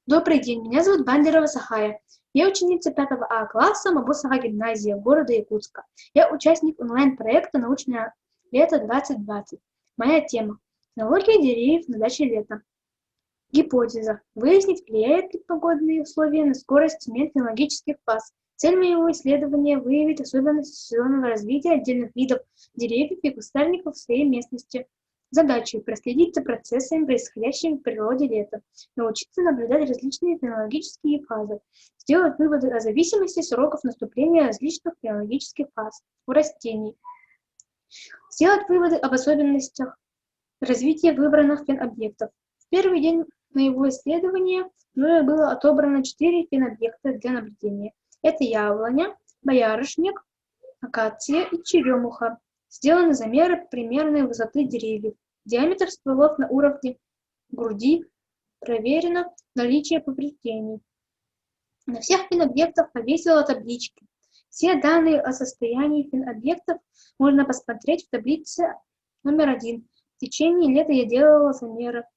Добрый день, меня зовут Бандерова Сахая. Я ученица 5 А класса Мабусага гимназия города Якутска. Я участник онлайн-проекта «Научное лето 2020». Моя тема – технология деревьев на даче лета. Гипотеза – выяснить, влияют ли погодные условия на скорость смен фенологических фаз. Цель моего исследования – выявить особенности сезонного развития отдельных видов деревьев и кустарников в своей местности. Задачей – проследить за процессами, происходящими в природе лета, научиться наблюдать различные фенологические фазы, сделать выводы о зависимости сроков наступления различных фенологических фаз у растений, сделать выводы об особенностях развития выбранных фенобъектов. В первый день моего исследования мною было отобрано 4 фенобъекта для наблюдения. Это яблоня, боярышник, акация и черемуха. Сделаны замеры примерной высоты деревьев. Диаметр стволов на уровне груди. Проверено наличие повреждений. На всех фенобъектах повесила таблички. Все данные о состоянии фенобъектов можно посмотреть в таблице номер 1. В течение лета я делала замеры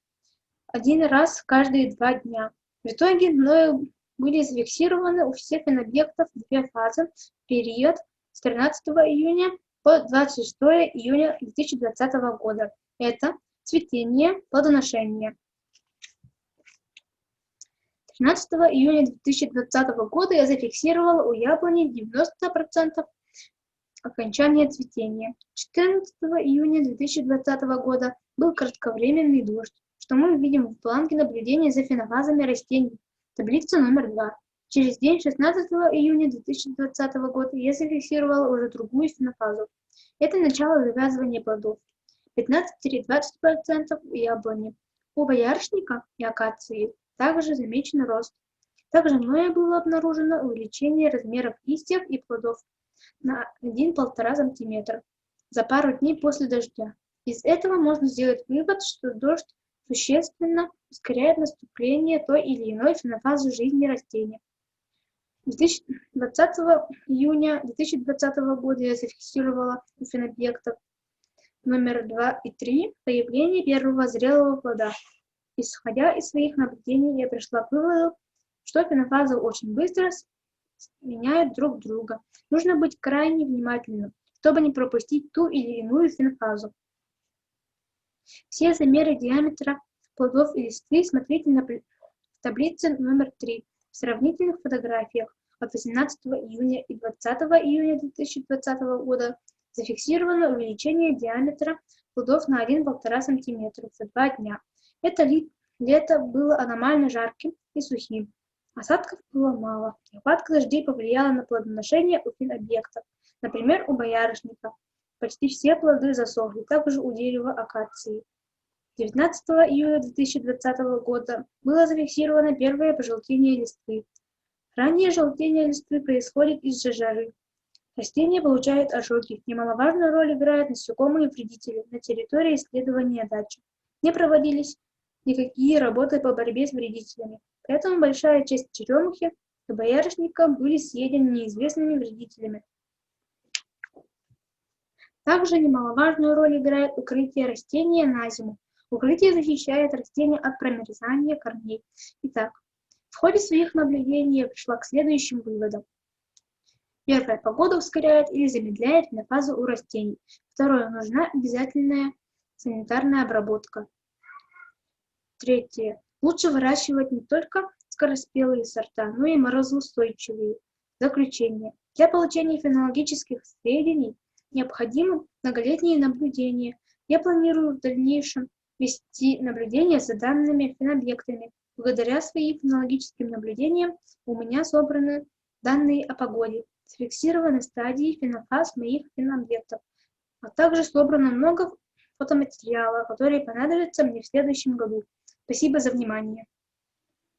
1 раз каждые 2 дня. В итоге мною были зафиксированы у всех фенобъектов 2 фазы в период с 13 июня по 26 июня 2020 года. Это цветение, плодоношение. 13 июня 2020 года я зафиксировала у яблони 90% окончания цветения. 14 июня 2020 года был кратковременный дождь, что мы видим в планке наблюдения за фенофазами растений. Таблица номер 2. Через день, 16 июня 2020 года, я зафиксировала уже другую фенофазу. Это начало завязывания плодов. 15-20% у яблони. У боярышника и акации также замечен рост. Также мною было обнаружено увеличение размеров листьев и плодов на 1–1,5 см за пару дней после дождя. Из этого можно сделать вывод, что дождь существенно ускоряет наступление той или иной фенофазы жизни растения. 20 июня 2020 года я зафиксировала у фенобъектов номер 2 и 3 появление первого зрелого плода. Исходя из своих наблюдений, я пришла к выводу, что фенофазы очень быстро сменяют друг друга. Нужно быть крайне внимательным, чтобы не пропустить ту или иную фенофазу. Все замеры диаметра плодов и листвы смотрите в таблице номер 3 в сравнительных фотографиях от 18 июня и 20 июня 2020 года. Зафиксировано увеличение диаметра плодов на 1–1,5 см за 2 дня. Это лето было аномально жарким и сухим. Осадков было мало. Нехватка дождей повлияла на плодоношение у фенобъектов. Например, у боярышника. Почти все плоды засохли, также у дерева акации. 19 июля 2020 года было зафиксировано первое пожелтение листвы. Раннее желтение листвы происходит из-за жары. Растения получают ожоги. Немаловажную роль играют насекомые вредители на территории исследования дачи. Не проводились никакие работы по борьбе с вредителями, поэтому большая часть черемухи и боярышника были съедены неизвестными вредителями. Также немаловажную роль играет укрытие растения на зиму. Укрытие защищает растения от промерзания корней. Итак, в ходе своих наблюдений я пришла к следующим выводам. Первое. Погода ускоряет или замедляет фенофазу у растений. Второе. Нужна обязательная санитарная обработка. Третье. Лучше выращивать не только скороспелые сорта, но и морозоустойчивые. Заключение. Для получения фенологических сведений необходимо многолетние наблюдения. Я планирую в дальнейшем вести наблюдения за данными фенобъектами. Благодаря своим фенологическим наблюдениям у меня собраны данные о погоде, зафиксированы стадии фенофаз моих фенобъектов, а также собрано много фотоматериала, которые понадобятся мне в следующем году. Спасибо за внимание.